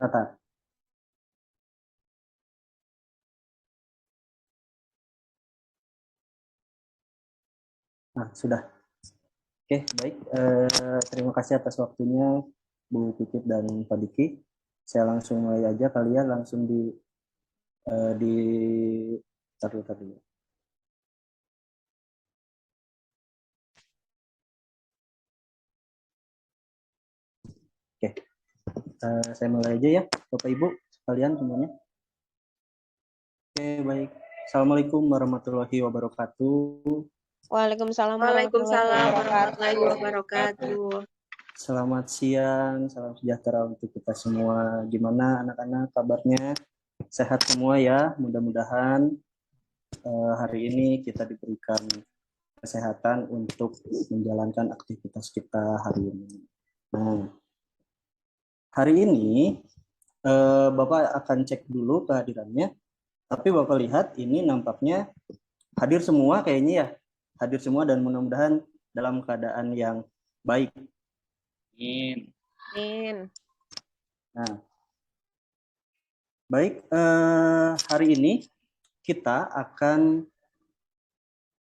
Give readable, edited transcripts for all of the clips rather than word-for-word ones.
Tata. Nah, sudah. Oke, baik. Terima kasih atas waktunya Bu Pipit dan Pak Diki. Saya langsung mulai aja, kalian langsung di taruh. Oke, saya mulai aja ya, Bapak Ibu sekalian semuanya. Oke, baik. Assalamualaikum warahmatullahi wabarakatuh. Waalaikumsalam warahmatullahi wabarakatuh. Selamat siang, salam sejahtera untuk kita semua. Gimana anak-anak kabarnya? Sehat semua ya, mudah-mudahan hari ini kita diberikan kesehatan untuk menjalankan aktivitas kita hari ini. Nah, hari ini Bapak akan cek dulu kehadirannya, tapi Bapak lihat ini nampaknya hadir semua kayaknya ya, hadir semua dan mudah-mudahan dalam keadaan yang baik. Amin. Nah, baik, hari ini kita akan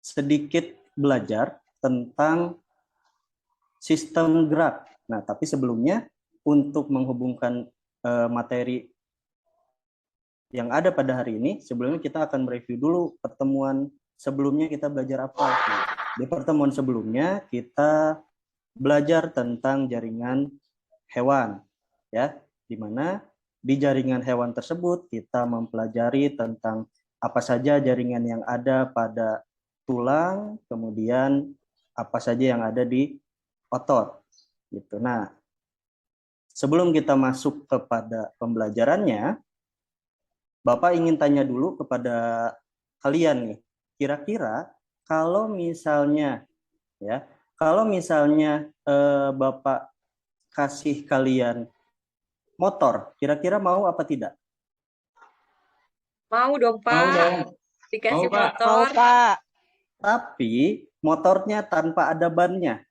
sedikit belajar tentang sistem gerak. Nah, tapi sebelumnya untuk menghubungkan materi yang ada pada hari ini, sebelumnya kita akan mereview dulu pertemuan sebelumnya kita belajar apa. Nah, di pertemuan sebelumnya kita belajar tentang jaringan hewan, ya, di mana di jaringan hewan tersebut kita mempelajari tentang apa saja jaringan yang ada pada tulang, kemudian apa saja yang ada di otot, gitu. Nah, sebelum kita masuk kepada pembelajarannya, Bapak ingin tanya dulu kepada kalian nih, kira-kira kalau misalnya ya, kalau misalnya Bapak kasih kalian motor, kira-kira mau apa tidak? Mau dong, Pak. Mau dong. Dikasih Mau, Pak. motor. Mau, Pak. Tapi motornya tanpa ada bannya.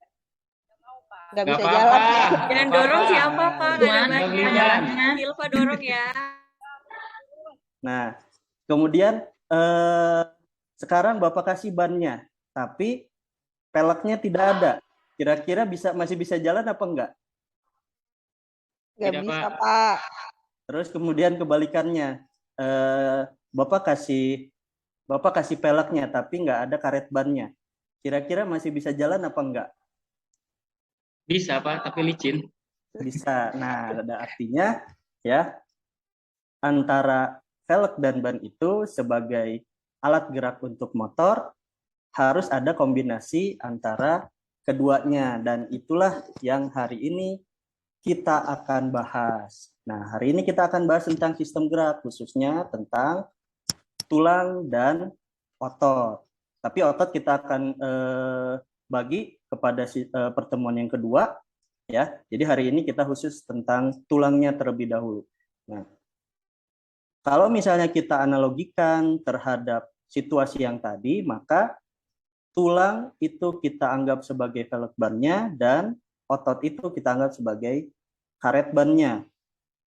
Nggak bisa jalan ya. Yang dorong siapa, Pak? Silva dorong ya. Nah, kemudian sekarang Bapak kasih bannya, tapi peleknya tidak ada. Kira-kira masih bisa jalan apa enggak? Nggak bisa, Pak. Terus kemudian kebalikannya, Bapak kasih peleknya, tapi nggak ada karet bannya. Kira-kira masih bisa jalan apa enggak? Bisa, Pak, tapi licin. Bisa. Nah, ada artinya ya, antara velg dan ban itu sebagai alat gerak untuk motor harus ada kombinasi antara keduanya, dan itulah yang hari ini kita akan bahas. Nah, hari ini kita akan bahas tentang sistem gerak, khususnya tentang tulang dan otot. Tapi otot kita akan bagi kepada pertemuan yang kedua, ya. Jadi hari ini kita khusus tentang tulangnya terlebih dahulu. Nah, kalau misalnya kita analogikan terhadap situasi yang tadi, maka tulang itu kita anggap sebagai velg bannya dan otot itu kita anggap sebagai karet bannya,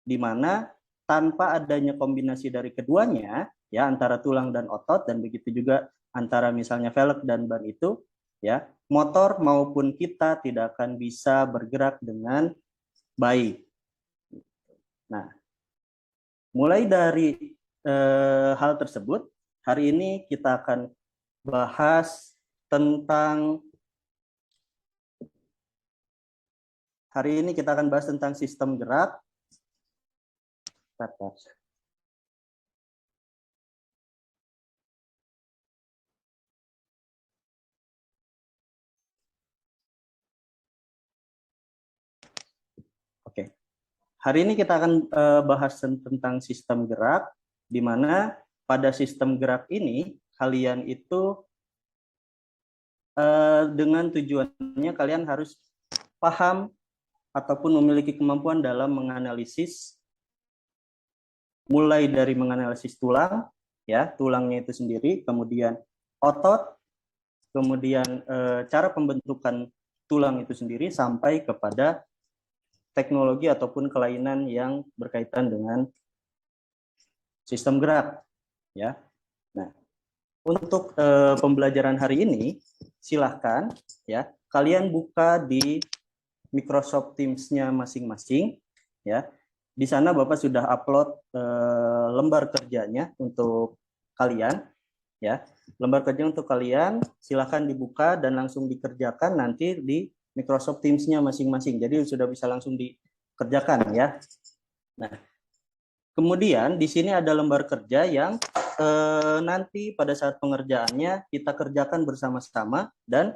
di mana tanpa adanya kombinasi dari keduanya, ya, antara tulang dan otot, dan begitu juga antara misalnya velg dan ban itu, ya, motor maupun kita tidak akan bisa bergerak dengan baik. Nah, mulai dari hal tersebut, hari ini kita akan bahas tentang sistem gerak. Oke. Hari ini kita akan bahas tentang sistem gerak, di mana pada sistem gerak ini kalian itu dengan tujuannya kalian harus paham ataupun memiliki kemampuan dalam menganalisis, mulai dari menganalisis tulang, ya, tulangnya itu sendiri, kemudian otot, kemudian cara pembentukan tulang itu sendiri, sampai kepada teknologi ataupun kelainan yang berkaitan dengan sistem gerak, ya. Nah, untuk pembelajaran hari ini, silahkan ya kalian buka di Microsoft Teams-nya masing-masing, ya. Di sana Bapak sudah upload lembar kerjanya untuk kalian, ya. Lembar kerja untuk kalian silahkan dibuka dan langsung dikerjakan nanti di Microsoft Teams-nya masing-masing. Jadi sudah bisa langsung dikerjakan, ya. Nah, kemudian di sini ada lembar kerja yang nanti pada saat pengerjaannya kita kerjakan bersama-sama dan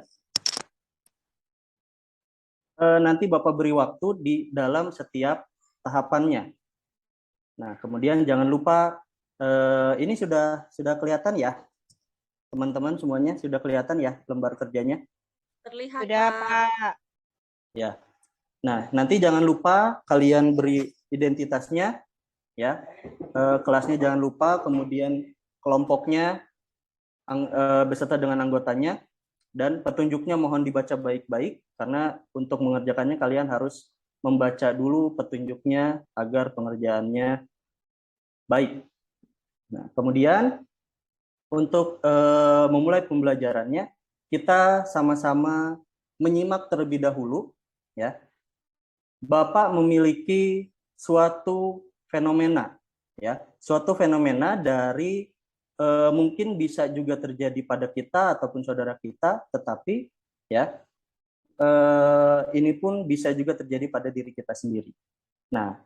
nanti Bapak beri waktu di dalam setiap tahapannya. Nah, kemudian jangan lupa ini sudah kelihatan ya, teman-teman semuanya sudah kelihatan ya lembar kerjanya. Terlihat, Sudah, Pak. Pak. Ya. Nah, nanti jangan lupa kalian beri identitasnya, ya. Kelasnya jangan lupa, kemudian kelompoknya beserta dengan anggotanya, dan petunjuknya mohon dibaca baik-baik karena untuk mengerjakannya kalian harus membaca dulu petunjuknya agar pengerjaannya baik. Nah, kemudian untuk memulai pembelajarannya kita sama-sama menyimak terlebih dahulu, ya. Bapak memiliki suatu fenomena, ya, suatu fenomena dari mungkin bisa juga terjadi pada kita ataupun saudara kita, tetapi ya ini pun bisa juga terjadi pada diri kita sendiri. Nah,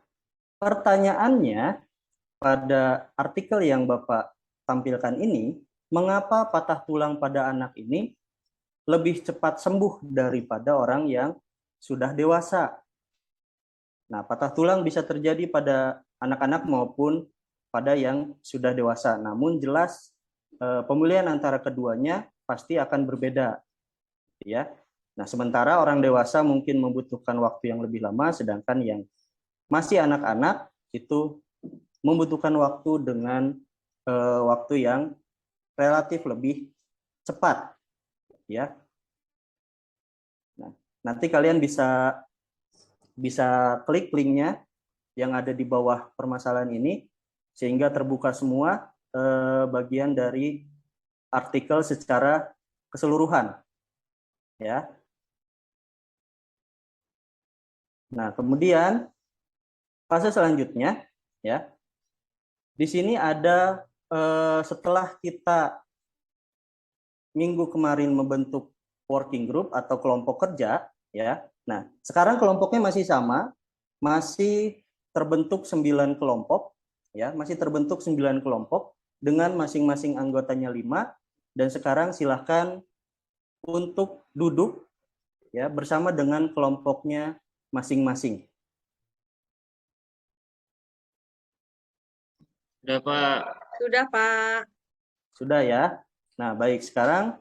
pertanyaannya pada artikel yang Bapak tampilkan ini, mengapa patah tulang pada anak ini lebih cepat sembuh daripada orang yang sudah dewasa? Nah, patah tulang bisa terjadi pada anak-anak maupun pada yang sudah dewasa. Namun jelas pemulihan antara keduanya pasti akan berbeda, ya. Nah, sementara orang dewasa mungkin membutuhkan waktu yang lebih lama, sedangkan yang masih anak-anak itu membutuhkan waktu dengan waktu yang relatif lebih cepat, ya. Nah, nanti kalian bisa klik linknya yang ada di bawah permasalahan ini sehingga terbuka semua bagian dari artikel secara keseluruhan, ya. Nah, kemudian fase selanjutnya, ya. Di sini ada setelah kita minggu kemarin membentuk working group atau kelompok kerja, ya. Nah, sekarang kelompoknya masih sama, masih terbentuk 9 kelompok, ya, masih terbentuk 9 kelompok dengan masing-masing anggotanya 5, dan sekarang silahkan untuk duduk, ya, bersama dengan kelompoknya masing-masing. Sudah, Pak. Sudah, Pak. Sudah ya. Nah, baik, sekarang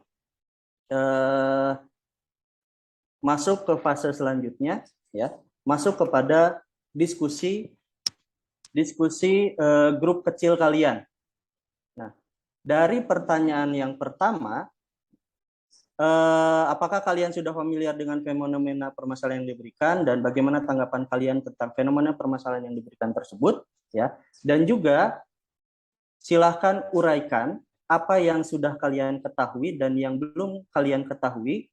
masuk ke fase selanjutnya, ya. Masuk kepada diskusi grup kecil kalian. Nah, dari pertanyaan yang pertama, apakah kalian sudah familiar dengan fenomena permasalahan yang diberikan dan bagaimana tanggapan kalian tentang fenomena permasalahan yang diberikan tersebut, ya. Dan juga silahkan uraikan apa yang sudah kalian ketahui dan yang belum kalian ketahui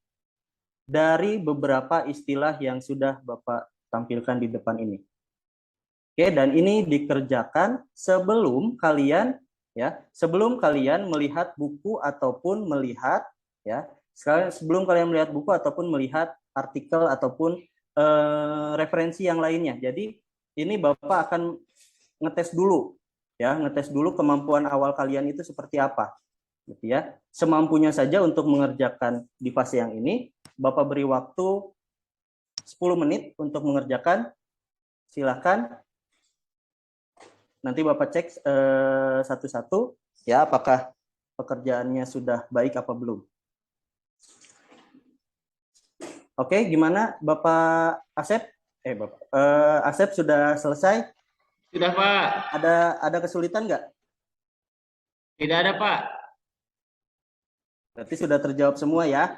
dari beberapa istilah yang sudah Bapak tampilkan di depan ini. Oke, dan ini dikerjakan sebelum kalian, ya, sebelum kalian melihat buku ataupun melihat, ya, sebelum kalian melihat buku ataupun melihat artikel ataupun referensi yang lainnya. Jadi ini Bapak akan ngetes dulu, ya, ngetes dulu kemampuan awal kalian itu seperti apa, gitu ya. Semampunya saja untuk mengerjakan di fase yang ini, Bapak beri waktu 10 menit untuk mengerjakan. Silakan. Nanti Bapak cek satu-satu, ya, apakah pekerjaannya sudah baik apa belum. Oke, gimana Bapak Asep? Asep sudah selesai? Sudah, Pak. Ada kesulitan nggak? Tidak ada, Pak. Berarti sudah terjawab semua ya.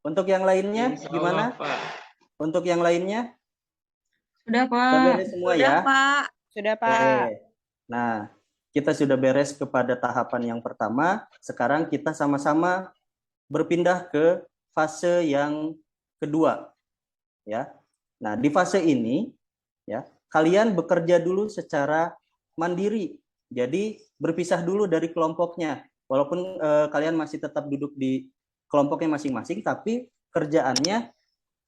Untuk yang lainnya Insya Allah, gimana? Pak. Untuk yang lainnya? Sudah, Sudah Pak. beres semua Sudah, ya? Pak. Sudah, Pak. Oke. Nah, kita sudah beres kepada tahapan yang pertama. Sekarang kita sama-sama berpindah ke fase yang kedua, ya. Nah, di fase ini, ya, kalian bekerja dulu secara mandiri. Jadi berpisah dulu dari kelompoknya. Walaupun kalian masih tetap duduk di kelompoknya masing-masing, tapi kerjaannya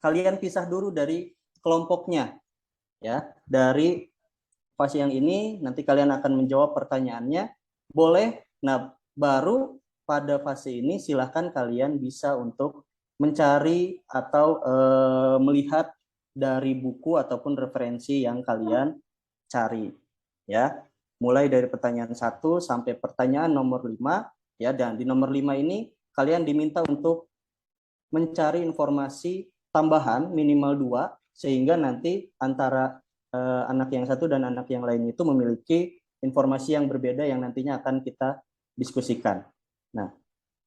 kalian pisah dulu dari kelompoknya, ya. Dari fase yang ini nanti kalian akan menjawab pertanyaannya, boleh. Nah, baru pada fase ini silahkan kalian bisa untuk mencari atau melihat dari buku ataupun referensi yang kalian cari, ya. Mulai dari pertanyaan 1 sampai pertanyaan nomor 5, ya. Dan di nomor 5 ini kalian diminta untuk mencari informasi tambahan minimal 2, sehingga nanti antara anak yang satu dan anak yang lain itu memiliki informasi yang berbeda yang nantinya akan kita diskusikan. Nah,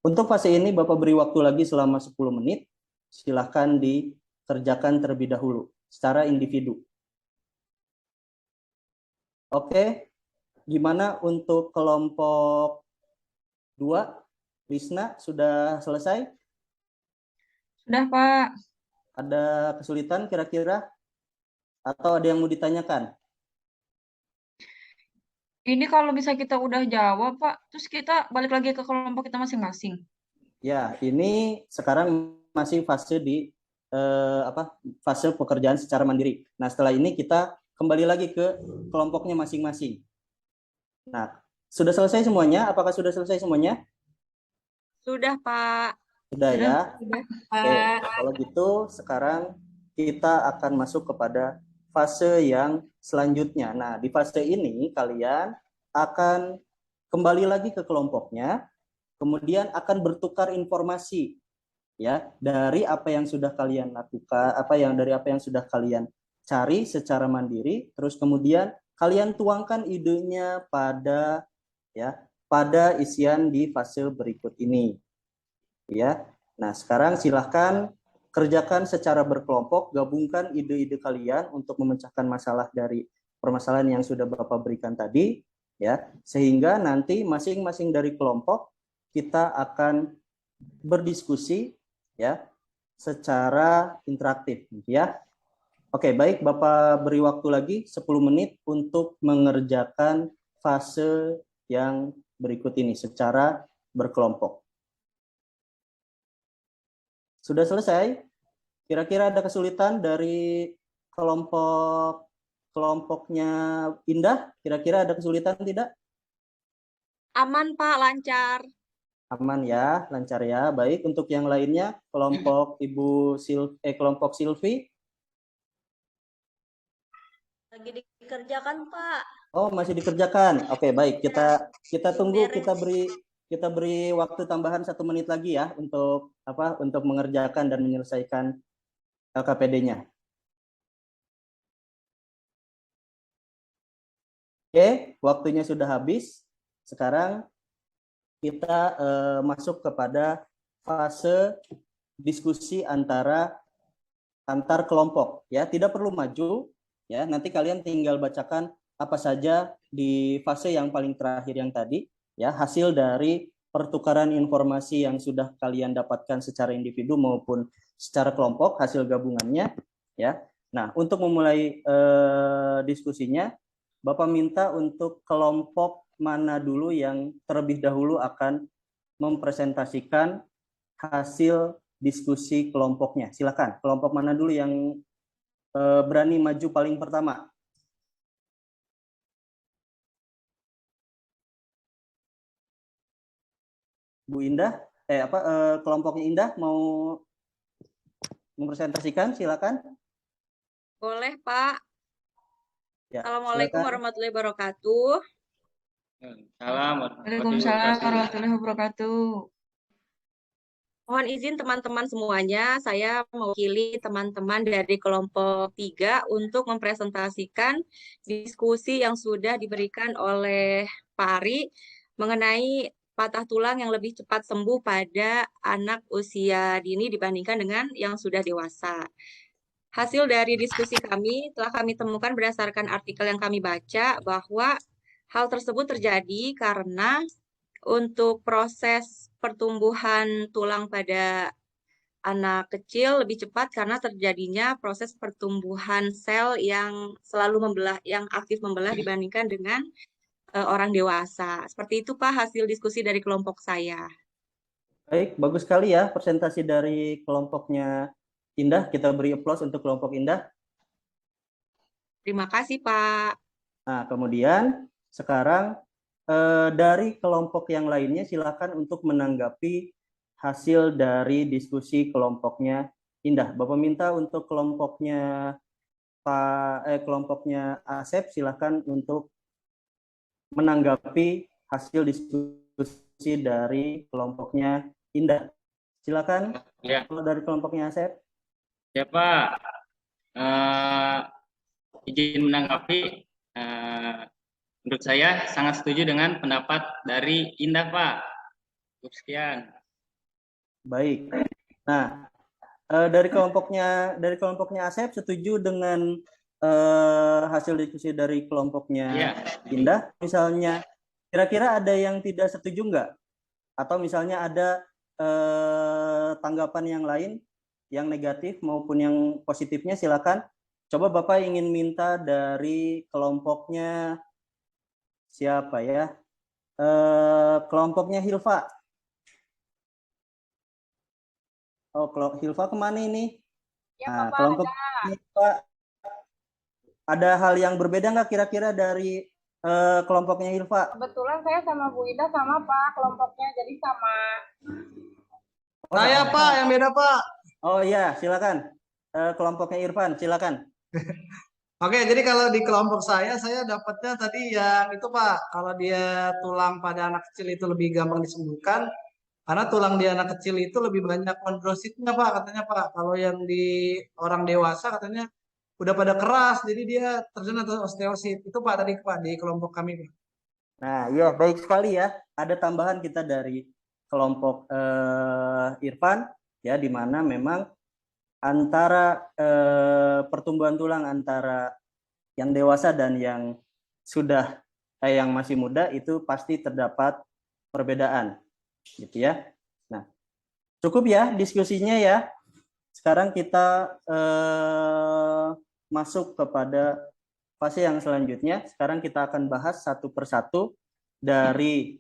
untuk fase ini Bapak beri waktu lagi selama 10 menit. Silahkan dikerjakan terlebih dahulu secara individu. Oke, gimana untuk kelompok 2? Lisna, sudah selesai? Sudah, Pak. Ada kesulitan kira-kira? Atau ada yang mau ditanyakan? Ini kalau bisa kita udah jawab, Pak, terus kita balik lagi ke kelompok kita masing-masing. Ya, ini sekarang masih fase di fase pekerjaan secara mandiri. Nah, setelah ini kita kembali lagi ke kelompoknya masing-masing. Nah, sudah selesai semuanya? Apakah sudah selesai semuanya? Sudah, Pak. Sudah ya. Sudah, Oke, Pak. kalau gitu sekarang kita akan masuk kepada fase yang selanjutnya. Nah, di fase ini kalian akan kembali lagi ke kelompoknya, kemudian akan bertukar informasi, ya, dari apa yang sudah kalian lakukan, dari apa yang sudah kalian cari secara mandiri, terus kemudian kalian tuangkan idenya pada, ya, pada isian di fase berikut ini, ya. Nah, sekarang silahkan kerjakan secara berkelompok, gabungkan ide-ide kalian untuk memecahkan masalah dari permasalahan yang sudah Bapak berikan tadi, ya, sehingga nanti masing-masing dari kelompok kita akan berdiskusi, ya, secara interaktif, ya. Oke, baik, Bapak beri waktu lagi 10 menit untuk mengerjakan fase yang berikut ini secara berkelompok. Sudah selesai? Kira-kira ada kesulitan dari kelompoknya Indah? Kira-kira ada kesulitan tidak? Aman, Pak. Lancar. Aman ya, lancar ya. Baik, untuk yang lainnya, kelompok kelompok Silvi. Lagi dikerjakan, Pak. Oh, masih dikerjakan. Oke, baik. Kita tunggu, kita beri waktu tambahan 1 menit lagi ya untuk untuk mengerjakan dan menyelesaikan LKPD-nya. Oke, waktunya sudah habis. Sekarang kita masuk kepada fase diskusi antar kelompok, ya. Tidak perlu maju, ya. Nanti kalian tinggal bacakan apa saja di fase yang paling terakhir yang tadi, ya, hasil dari pertukaran informasi yang sudah kalian dapatkan secara individu maupun secara kelompok, hasil gabungannya, ya. Nah, untuk memulai diskusinya, Bapak minta untuk kelompok mana dulu yang terlebih dahulu akan mempresentasikan hasil diskusi kelompoknya. Silakan, kelompok mana dulu yang berani maju paling pertama? Bu Indah, kelompoknya Indah mau mempresentasikan, silakan. Boleh, Pak. Ya, Assalamualaikum silakan. warahmatullahi wabarakatuh. Waalaikumsalam warahmatullahi wabarakatuh. Mohon izin teman-teman semuanya, saya mewakili teman-teman dari kelompok 3 untuk mempresentasikan diskusi yang sudah diberikan oleh Pak Ari mengenai patah tulang yang lebih cepat sembuh pada anak usia dini dibandingkan dengan yang sudah dewasa. Hasil dari diskusi kami telah kami temukan berdasarkan artikel yang kami baca bahwa hal tersebut terjadi karena untuk proses pertumbuhan tulang pada anak kecil lebih cepat karena terjadinya proses pertumbuhan sel yang selalu membelah, yang aktif membelah dibandingkan dengan orang dewasa. Seperti itu, Pak, hasil diskusi dari kelompok saya. Baik, bagus sekali ya presentasi dari kelompoknya Indah. Kita beri applause untuk kelompok Indah. Terima kasih, Pak. Nah, kemudian sekarang dari kelompok yang lainnya silakan untuk menanggapi hasil dari diskusi kelompoknya Indah. Bapak minta untuk kelompoknya Asep silakan untuk menanggapi hasil diskusi dari kelompoknya Indah. Silakan Ya, kalau dari kelompoknya Asep. ya Pak. Eh, izin menanggapi. Eh, menurut saya sangat setuju dengan pendapat dari Indah, Pak. Cukup sekian. Baik. Nah, dari kelompoknya Asep setuju dengan hasil diskusi dari kelompoknya Iya. Indah. Misalnya, kira-kira ada yang tidak setuju nggak? Atau misalnya ada tanggapan yang lain, yang negatif maupun yang positifnya, silakan. Coba Bapak ingin minta dari kelompoknya siapa ya? Kelompoknya Hilfa. Oh, Hilfa kemana ini? Ya, Nah, Bapak, kelompok Hilfa, ada hal yang berbeda nggak kira-kira dari kelompoknya Hilfa? kebetulan saya sama Bu Ida sama Pak kelompoknya, jadi sama. Oh, Saya sama. Pak, yang beda Pak. Oh iya, silakan. Kelompoknya Irfan, silakan. Oke, jadi kalau di kelompok saya dapatnya tadi yang itu Pak. Kalau dia tulang pada anak kecil itu lebih gampang disembuhkan, karena tulang di anak kecil itu lebih banyak kondrositnya Pak, katanya Pak. Kalau yang di orang dewasa katanya udah pada keras, jadi dia terkena osteosit. Itu Pak tadi Pak di kelompok kami Pak. Nah, ya baik sekali ya. Ada tambahan kita dari kelompok Irfan, ya, di mana memang antara pertumbuhan tulang antara yang dewasa dan yang sudah yang masih muda itu pasti terdapat perbedaan, gitu ya. Nah, cukup ya diskusinya ya. Sekarang kita masuk kepada fase yang selanjutnya. Sekarang kita akan bahas satu persatu dari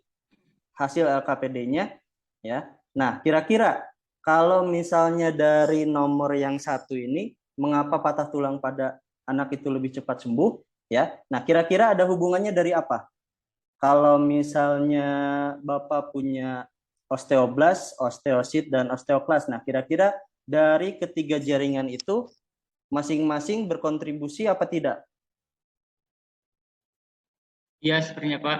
hasil LKPD-nya, ya. Nah, kira-kira kalau misalnya dari nomor yang satu ini, mengapa patah tulang pada anak itu lebih cepat sembuh, ya? Nah, kira-kira ada hubungannya dari apa? Kalau misalnya Bapak punya osteoblas, osteosit, dan osteoklas, nah kira-kira dari ketiga jaringan itu masing-masing berkontribusi apa tidak? Iya, sepertinya Pak.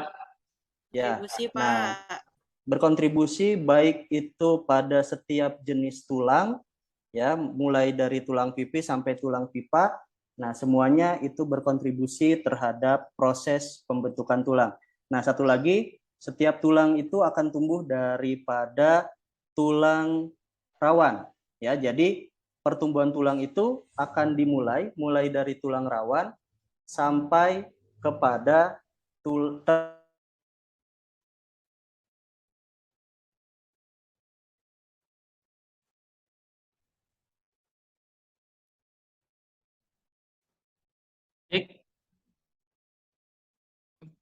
Ya. Kontribusi, Nah, Pak. berkontribusi baik itu pada setiap jenis tulang, ya, mulai dari tulang pipi sampai tulang pipa. Nah, semuanya itu berkontribusi terhadap proses pembentukan tulang. Nah, satu lagi, setiap tulang itu akan tumbuh daripada tulang rawan, ya. Jadi pertumbuhan tulang itu akan mulai dari tulang rawan sampai kepada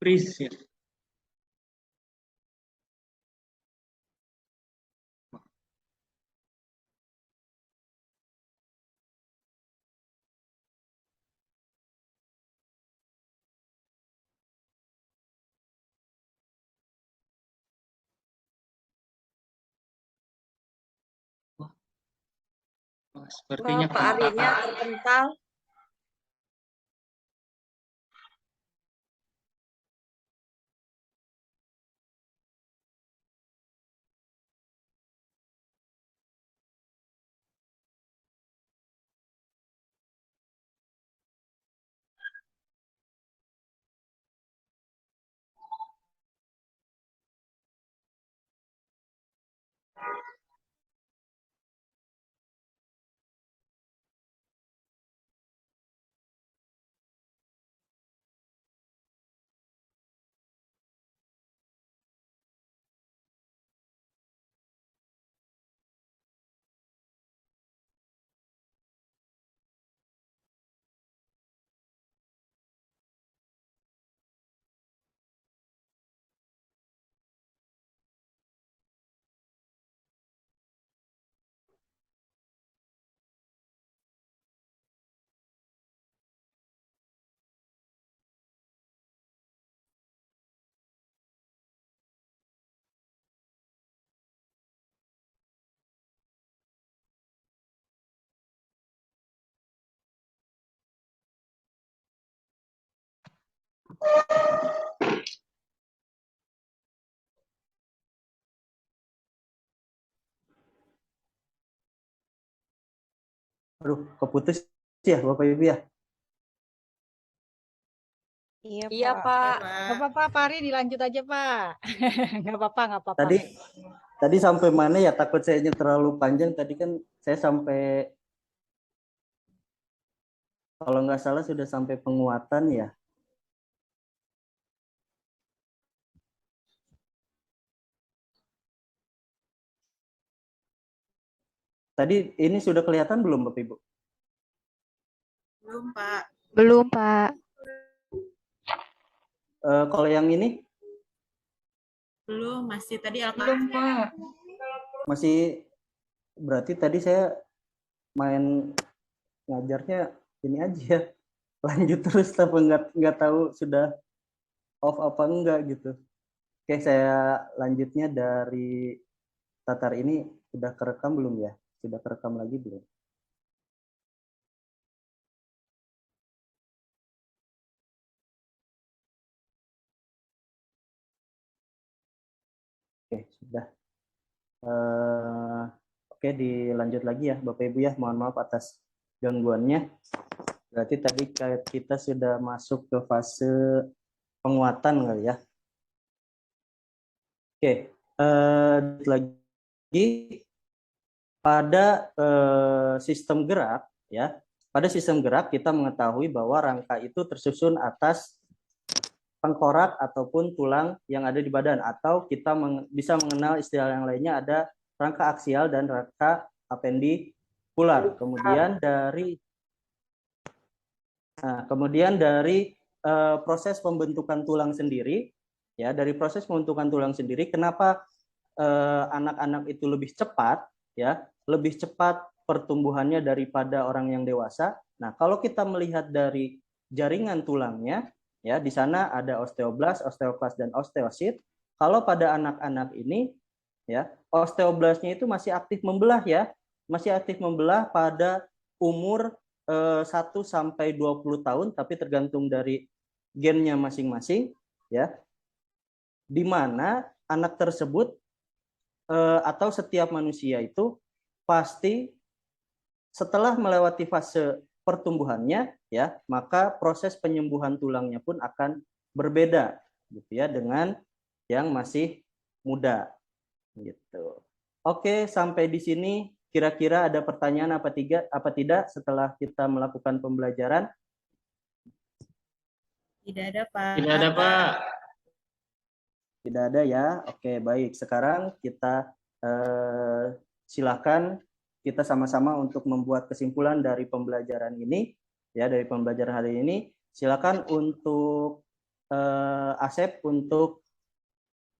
Freeze ya. Wah, sepertinya Pak Arinya terpental. Aduh, keputus ya Bapak Ibu ya. Iya, Iya, Pak. Pak. Nggak apa-apa, Pak Ari, dilanjut aja, Pak. Nggak apa-apa, nggak apa-apa. Tadi sampai mana ya? Takut saya terlalu panjang. Tadi kan saya sampai, kalau nggak salah sudah sampai penguatan ya. Tadi ini sudah kelihatan belum Bapak Ibu? Belum, Pak. Belum, Pak. Kalau yang ini Belum, masih tadi Belum, Pak. masih, berarti tadi saya main ngajarnya ini aja ya. Lanjut terus tapi nggak tahu sudah off apa enggak gitu. Oke, saya lanjutnya dari Tatar ini sudah kerekam belum ya? Sudah kerekam lagi belum? Oke, sudah. Oke, dilanjut lagi ya Bapak Ibu ya. Mohon maaf atas gangguannya. Berarti tadi kita sudah masuk ke fase penguatan kali ya. Oke, lagi pada sistem gerak ya. Pada sistem gerak kita mengetahui bahwa rangka itu tersusun atas tengkorak ataupun tulang yang ada di badan, atau kita bisa mengenal istilah yang lainnya, ada rangka aksial dan rangka apendikular. Kemudian dari proses pembentukan tulang sendiri ya, dari proses pembentukan tulang sendiri kenapa anak-anak itu lebih cepat ya, lebih cepat pertumbuhannya daripada orang yang dewasa. Nah, kalau kita melihat dari jaringan tulangnya ya, di sana ada osteoblas, osteoklas dan osteosit. Kalau pada anak-anak ini ya, osteoblasnya itu masih aktif membelah ya, masih aktif membelah pada umur 1 sampai 20 tahun, tapi tergantung dari gennya masing-masing ya. Di mana anak tersebut atau setiap manusia itu pasti setelah melewati fase pertumbuhannya ya, maka proses penyembuhan tulangnya pun akan berbeda gitu ya dengan yang masih muda gitu. Oke, sampai di sini kira-kira ada pertanyaan apa tidak setelah kita melakukan pembelajaran? Tidak ada, Pak. Tidak ada, Pak. Tidak ada ya. Oke, baik. Sekarang kita silakan kita sama-sama untuk membuat kesimpulan dari pembelajaran ini ya, dari pembelajaran hari ini. Silakan untuk Asep untuk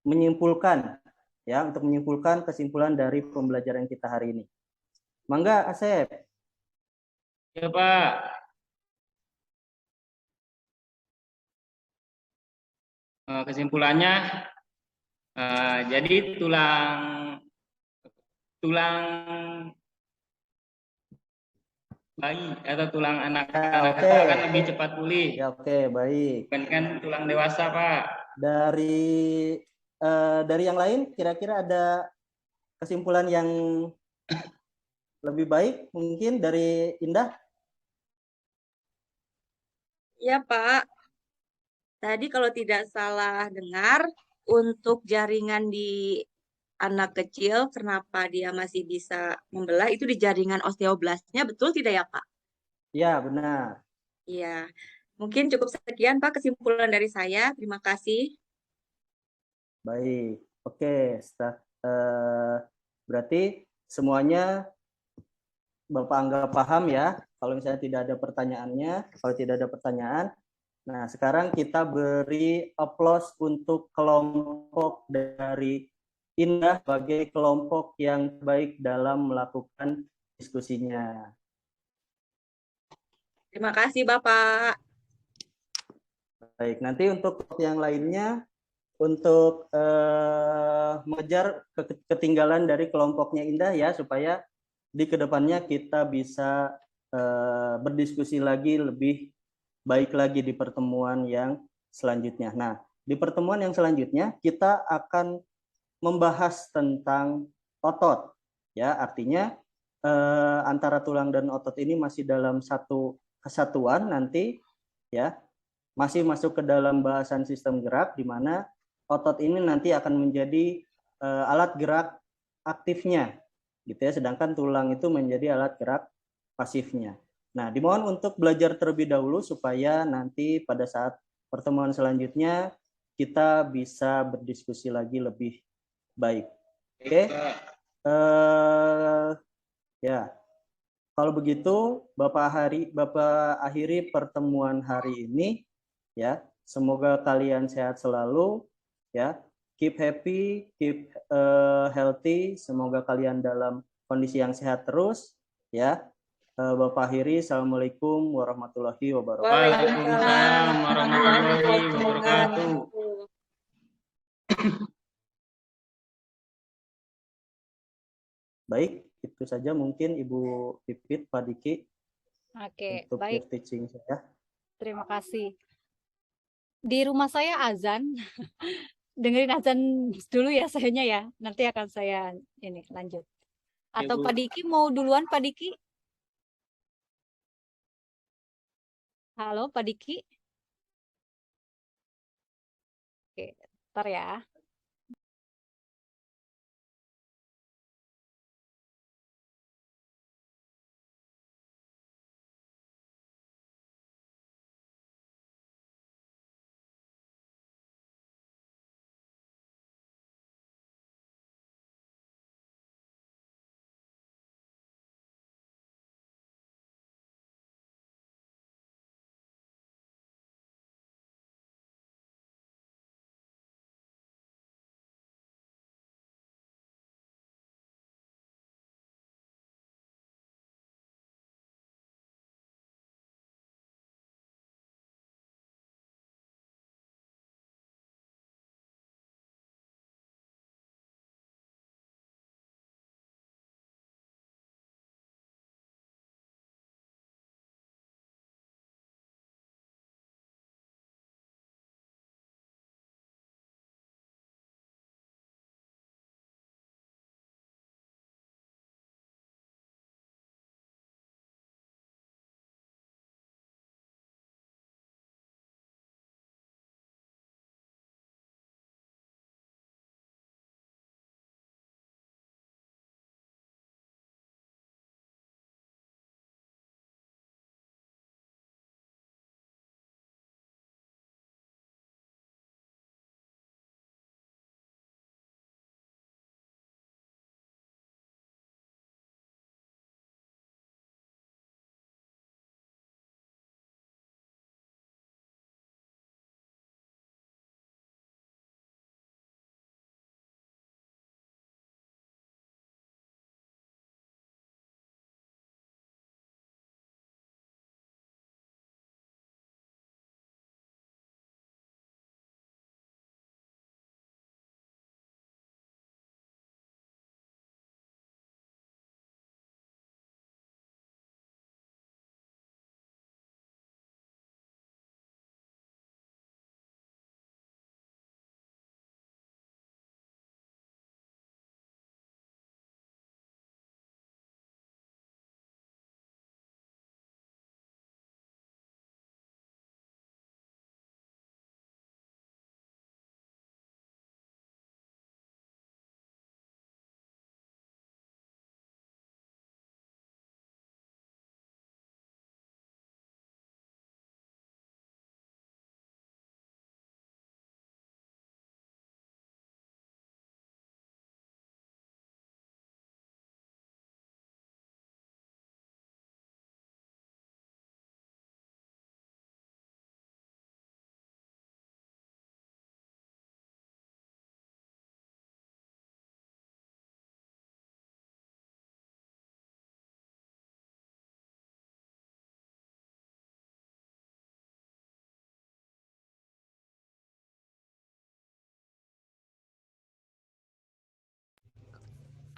menyimpulkan ya, untuk menyimpulkan kesimpulan dari pembelajaran kita hari ini. Mangga Asep. Ya, Pak. Kesimpulannya, jadi tulang bayi atau tulang anak-anak Oke. akan lebih cepat pulih Ya, oke, baik. dibandingkan tulang dewasa, Pak. Dari yang lain kira-kira ada kesimpulan yang lebih baik mungkin dari Indah? Ya, Pak. Tadi kalau tidak salah dengar, untuk jaringan di anak kecil, kenapa dia masih bisa membelah, itu di jaringan osteoblasnya, betul tidak ya, Pak? Ya, benar. Iya. Mungkin cukup sekian, Pak, kesimpulan dari saya. Terima kasih. Baik. Oke, berarti semuanya Bapak anggap paham ya. Kalau misalnya tidak ada pertanyaannya, kalau tidak ada pertanyaan, nah sekarang kita beri aplaus untuk kelompok dari Indah sebagai kelompok yang baik dalam melakukan diskusinya. Terima kasih, Bapak. Baik, nanti untuk yang lainnya, untuk mengejar ketinggalan dari kelompoknya Indah ya, supaya di kedepannya kita bisa berdiskusi lagi lebih baik lagi di pertemuan yang selanjutnya. Nah, di pertemuan yang selanjutnya kita akan membahas tentang otot, ya, artinya antara tulang dan otot ini masih dalam satu kesatuan nanti, ya, masih masuk ke dalam bahasan sistem gerak, di mana otot ini nanti akan menjadi alat gerak aktifnya, gitu ya, sedangkan tulang itu menjadi alat gerak pasifnya. Nah, dimohon untuk belajar terlebih dahulu supaya nanti pada saat pertemuan selanjutnya kita bisa berdiskusi lagi lebih baik. Oke, ya. Kalau begitu, Bapak akhiri pertemuan hari ini, ya. Semoga kalian sehat selalu, ya. Keep happy, keep healthy. Semoga kalian dalam kondisi yang sehat terus, ya. Bapak akhiri, Assalamualaikum warahmatullahi wabarakatuh. Waalaikumsalam warahmatullahi wabarakatuh. Baik, itu saja mungkin Ibu Pipit, Pak Diki, Oke, untuk baik. teaching saya. Terima kasih. Di rumah saya azan. Dengerin azan dulu ya sayanya ya. Nanti akan saya ini lanjut. Atau Ibu. Pak Diki mau duluan, Pak Diki? Halo, Pak Diki. Oke, ntar ya.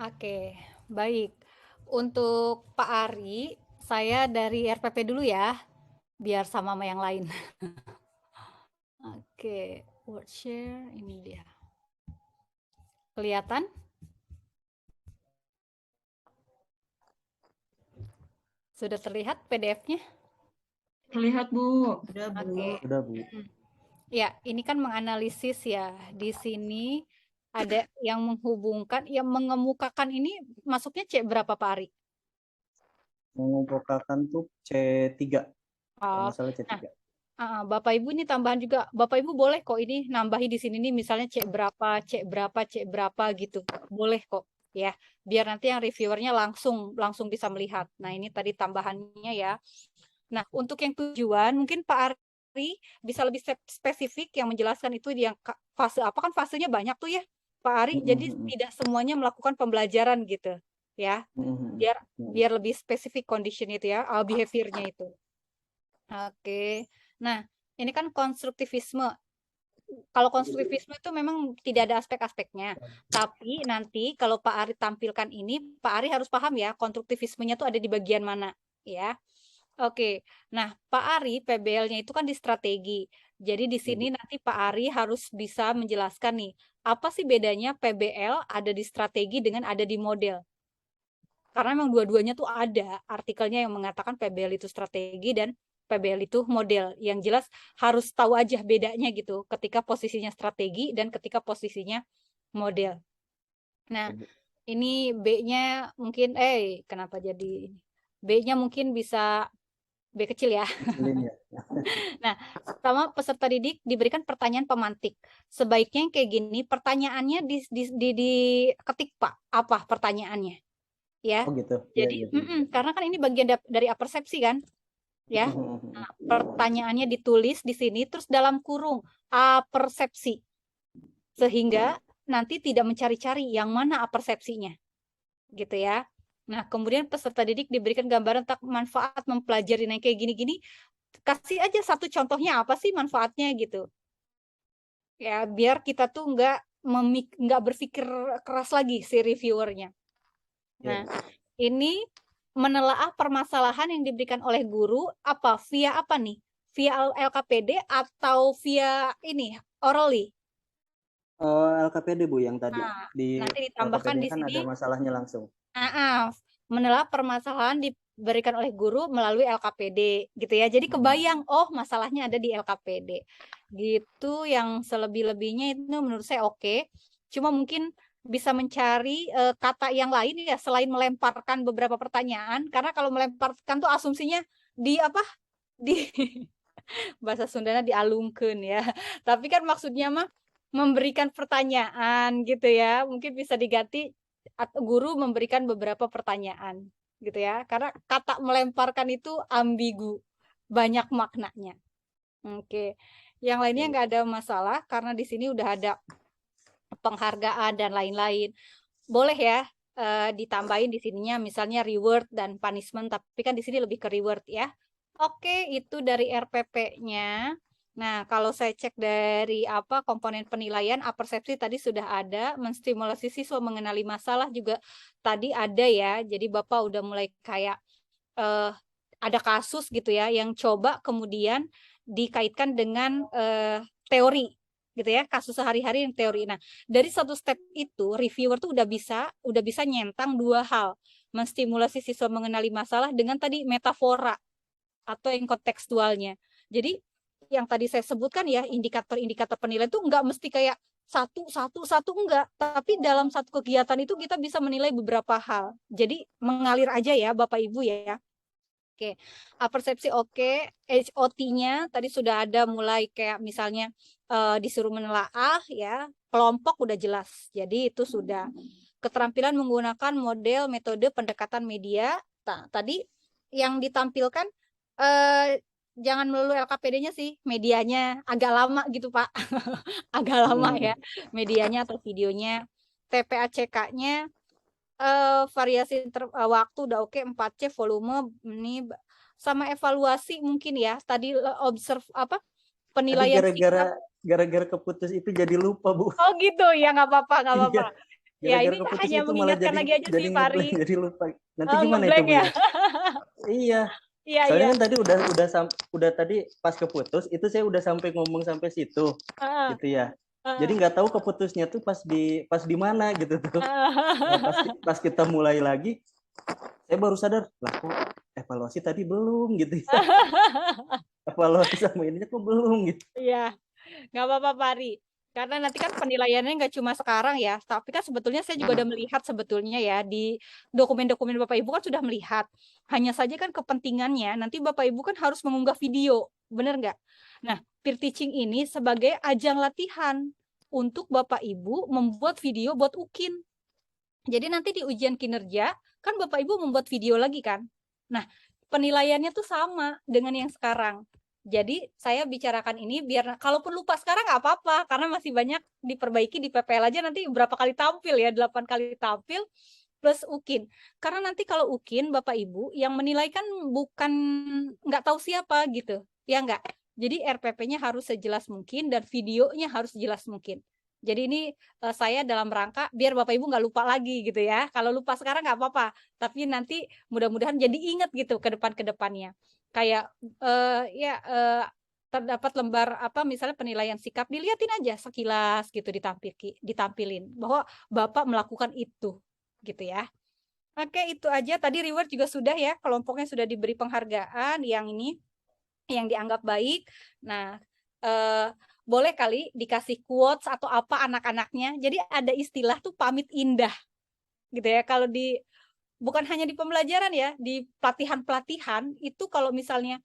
Oke, baik. Untuk Pak Ari, saya dari RPP dulu ya, biar sama yang lain. Oke, word share ini dia. Kelihatan? Sudah terlihat PDF-nya? Terlihat, Bu. Oke. Udah, Bu. Ya, ini kan menganalisis ya. Di sini ada yang menghubungkan, yang mengemukakan ini masuknya C berapa Pak Ari? Mengumpulkan tuh C3. Kalau Oh, nggak salah C3. Bapak Ibu ini tambahan juga. Bapak Ibu boleh kok ini nambahi di sini nih misalnya C berapa, C berapa, C berapa gitu. Boleh kok ya. Biar nanti yang reviewernya langsung bisa melihat. Nah, ini tadi tambahannya ya. Nah, untuk yang tujuan mungkin Pak Ari bisa lebih spesifik yang menjelaskan itu yang fase apa, kan fasenya banyak tuh ya Pak Ari. Jadi tidak semuanya melakukan pembelajaran gitu ya. Biar lebih spesifik condition itu ya, behavior-nya itu. Oke. Nah, ini kan konstruktivisme. Kalau konstruktivisme itu memang tidak ada aspek-aspeknya. Tapi nanti kalau Pak Ari tampilkan ini, Pak Ari harus paham ya, konstruktivismenya itu ada di bagian mana ya. Oke. Nah, Pak Ari PBL-nya itu kan di strategi. Jadi di sini nanti Pak Ari harus bisa menjelaskan nih, apa sih bedanya PBL ada di strategi dengan ada di model. Karena memang dua-duanya tuh ada artikelnya yang mengatakan PBL itu strategi dan PBL itu model. Yang jelas harus tahu aja bedanya gitu ketika posisinya strategi dan ketika posisinya model. Nah, ini B-nya mungkin kenapa jadi ini? B-nya mungkin bisa B kecil ya. Nah, sama peserta didik diberikan pertanyaan pemantik. Sebaiknya kayak gini, pertanyaannya diketik Pak, apa pertanyaannya? Ya. Oh gitu. Jadi, karena kan ini bagian dari apersepsi kan? Ya. Nah, pertanyaannya ditulis di sini terus dalam kurung apersepsi. Sehingga nanti tidak mencari-cari yang mana apersepsinya. Gitu ya. Nah, kemudian peserta didik diberikan gambaran tentang manfaat mempelajari yang kayak gini-gini. Kasih aja satu contohnya apa sih manfaatnya gitu. Ya, biar kita tuh nggak berpikir keras lagi si reviewernya. Nah, ini menelaah permasalahan yang diberikan oleh guru via apa nih? Via LKPD atau via ini orally? LKPD Bu yang tadi. Nah, Di nanti ditambahkan LKPD di kan sini. ada masalahnya langsung. Menelaah permasalahan diberikan oleh guru melalui LKPD gitu ya. Jadi kebayang, masalahnya ada di LKPD. Gitu, yang selebih-lebihnya itu menurut saya oke. Cuma mungkin bisa mencari kata yang lain ya selain melemparkan beberapa pertanyaan, karena kalau melemparkan tuh asumsinya di bahasa Sundanya dialungkeun ya. Tapi kan maksudnya mah memberikan pertanyaan gitu ya. Mungkin bisa diganti guru memberikan beberapa pertanyaan gitu ya. Karena kata melemparkan itu ambigu, banyak maknanya. Oke. Yang lainnya nggak ada masalah karena di sini udah ada penghargaan dan lain-lain. Boleh ya ditambahin di sininya misalnya reward dan punishment, tapi kan di sini lebih ke reward ya. Oke, itu dari RPP-nya. Nah, kalau saya cek dari komponen penilaian, apersepsi tadi sudah ada, menstimulasi siswa mengenali masalah juga tadi ada ya. Jadi Bapak udah mulai kayak ada kasus gitu ya yang coba kemudian dikaitkan dengan teori gitu ya, kasus sehari-hari yang teori. Nah, dari satu step itu reviewer tuh udah bisa nyentang dua hal, menstimulasi siswa mengenali masalah dengan tadi metafora atau yang kontekstualnya. Jadi yang tadi saya sebutkan ya, indikator-indikator penilaian itu nggak mesti kayak satu enggak, tapi dalam satu kegiatan itu kita bisa menilai beberapa hal. Jadi mengalir aja ya Bapak Ibu ya. Oke, persepsi oke, HOT-nya tadi sudah ada mulai kayak misalnya disuruh menelaah ya, kelompok udah jelas. Jadi itu sudah. Keterampilan menggunakan model metode pendekatan media. Tadi yang ditampilkan jangan melulu LKPD-nya sih, medianya agak lama gitu Pak. Agak lama ya medianya atau videonya. TPACK-nya variasi waktu udah oke, 4C volume ini sama evaluasi mungkin ya. Tadi observe penilaian gara-gara keputus itu jadi lupa Bu. Oh gitu ya, nggak apa-apa. Ya ini hanya itu malah mengingatkan lagi aja sih Fari. Jadi lupa. Nanti Oh, gimana itu Bu? ya? Iya. Iya, Soalnya iya. kan tadi udah tadi pas keputus itu saya udah sampai ngomong sampai situ Heeh, gitu ya. Jadi heeh, nggak tahu keputusnya tuh pas di mana gitu tuh. Nah, pas kita mulai lagi, saya baru sadar, lah kok evaluasi tadi belum gitu ya. Evaluasi sama ininya kok belum gitu. Iya, nggak apa-apa Pak Ari. Karena nanti kan penilaiannya nggak cuma sekarang ya, tapi kan sebetulnya saya juga udah melihat sebetulnya ya di dokumen-dokumen Bapak Ibu kan sudah melihat. Hanya saja kan kepentingannya nanti Bapak Ibu kan harus mengunggah video, bener nggak? Nah, peer teaching ini sebagai ajang latihan untuk Bapak Ibu membuat video buat UKIN. Jadi nanti di ujian kinerja kan Bapak Ibu membuat video lagi kan. Nah, penilaiannya tuh sama dengan yang sekarang. Jadi saya bicarakan ini biar kalaupun lupa sekarang nggak apa-apa karena masih banyak diperbaiki di PPL aja nanti berapa kali tampil ya 8 kali tampil plus UKIN. Karena nanti kalau UKIN Bapak Ibu yang menilai kan bukan nggak tahu siapa gitu. Ya nggak. Jadi RPP-nya harus sejelas mungkin dan videonya harus jelas mungkin. Jadi ini saya dalam rangka biar Bapak Ibu nggak lupa lagi gitu ya. Kalau lupa sekarang nggak apa-apa, tapi nanti mudah-mudahan jadi ingat gitu ke depannya. Kayak terdapat lembar apa misalnya penilaian sikap dilihatin aja sekilas gitu ditampilin bahwa Bapak melakukan itu gitu ya. Oke, itu aja. Tadi reward juga sudah ya, kelompoknya sudah diberi penghargaan yang ini yang dianggap baik. Nah, boleh kali dikasih quotes atau apa anak-anaknya. Jadi ada istilah tuh pamit indah gitu ya. Kalau di bukan hanya di pembelajaran ya, di pelatihan-pelatihan itu kalau misalnya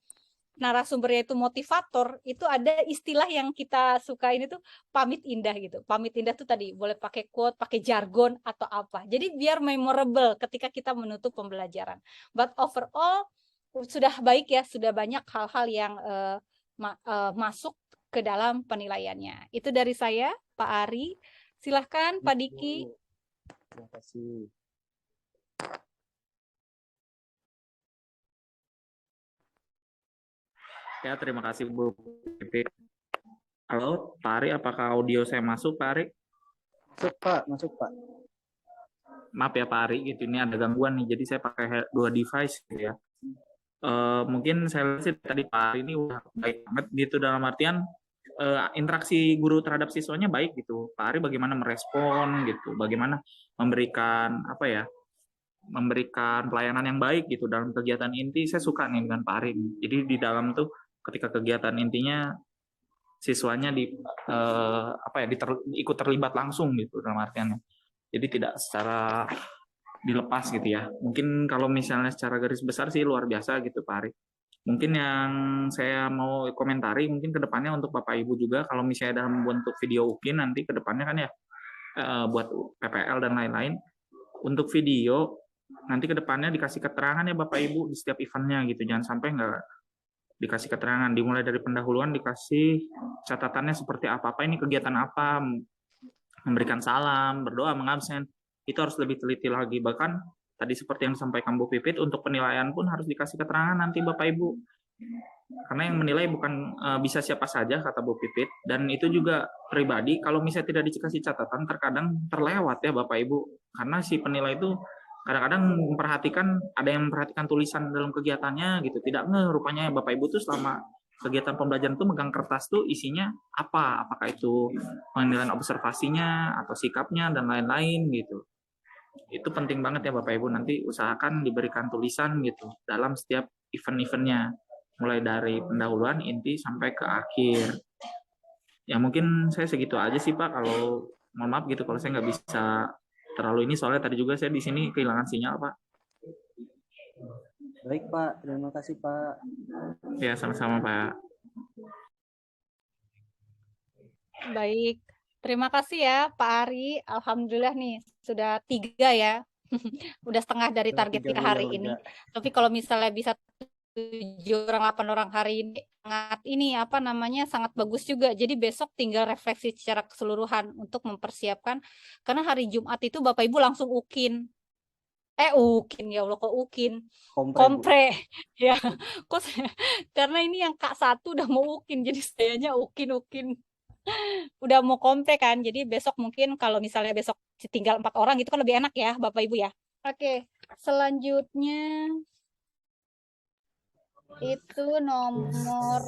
narasumbernya itu motivator, itu ada istilah yang kita suka ini tuh pamit indah gitu. Pamit indah tuh tadi boleh pakai quote, pakai jargon atau apa. Jadi biar memorable ketika kita menutup pembelajaran. But overall sudah baik ya, sudah banyak hal-hal yang masuk ke dalam penilaiannya. Itu dari saya, Pak Ari. Silahkan Pak Diki. Terima kasih. Ya, terima kasih Bu Pipit. Halo, Pak Ari, apakah audio saya masuk, Pak Ari? Masuk Pak. Maaf ya Pak Ari, gitu ini ada gangguan nih, jadi saya pakai 2 device gitu ya. Mungkin saya lihat sih tadi Pak Ari ini udah baik banget gitu dalam artian interaksi guru terhadap siswanya baik gitu. Pak Ari bagaimana merespon gitu, bagaimana memberikan apa ya, memberikan pelayanan yang baik gitu dalam kegiatan inti. Saya suka nih dengan Pak Ari. Jadi di dalam tuh ketika kegiatan intinya siswanya ikut terlibat langsung gitu dalam artiannya. Jadi tidak secara dilepas gitu ya. Mungkin kalau misalnya secara garis besar sih luar biasa gitu Pak Ari. Mungkin yang saya mau komentari mungkin ke depannya untuk Bapak Ibu juga kalau misalnya dalam bentuk video UKIN nanti ke depannya kan ya buat PPL dan lain-lain. Untuk video nanti ke depannya dikasih keterangan ya Bapak Ibu di setiap eventnya gitu. Jangan sampai nggak dikasih keterangan. Dimulai dari pendahuluan dikasih catatannya seperti apa ini kegiatan apa, memberikan salam, berdoa, mengabsen. Itu harus lebih teliti lagi. Bahkan tadi seperti yang disampaikan Bu Pipit, untuk penilaian pun harus dikasih keterangan nanti Bapak Ibu. Karena yang menilai bukan bisa siapa saja, kata Bu Pipit. Dan itu juga pribadi, kalau misalnya tidak dikasih catatan, terkadang terlewat ya Bapak Ibu. Karena si penilai itu kadang-kadang ada yang memperhatikan tulisan dalam kegiatannya gitu. Tidak rupanya Bapak Ibu tuh selama kegiatan pembelajaran itu megang kertas tuh isinya apa? Apakah itu penilaian observasinya atau sikapnya dan lain-lain gitu. Itu penting banget ya Bapak Ibu, nanti usahakan diberikan tulisan gitu dalam setiap event-eventnya, mulai dari pendahuluan, inti, sampai ke akhir. Ya mungkin saya segitu aja sih Pak, kalau mohon maaf gitu kalau saya nggak bisa terlalu ini, soalnya tadi juga saya di sini kehilangan sinyal Pak. Baik Pak, terima kasih Pak. Ya sama-sama Pak. Baik. Terima kasih ya Pak Ari. Alhamdulillah nih sudah 3 ya. Udah setengah dari target kita hari ini. Tapi kalau misalnya bisa 7 orang 8 orang hari ini sangat bagus juga. Jadi besok tinggal refleksi secara keseluruhan untuk mempersiapkan karena hari Jumat itu Bapak Ibu langsung UKIN. UKIN ya Allah kok UKIN. Kompre. Ya. Kok karena ini yang K1 udah mau UKIN jadi sayanya UKIN. Udah mau kompre kan, jadi besok mungkin kalau misalnya besok tinggal 4 orang itu kan lebih enak ya Bapak Ibu ya. Oke, selanjutnya Itu nomor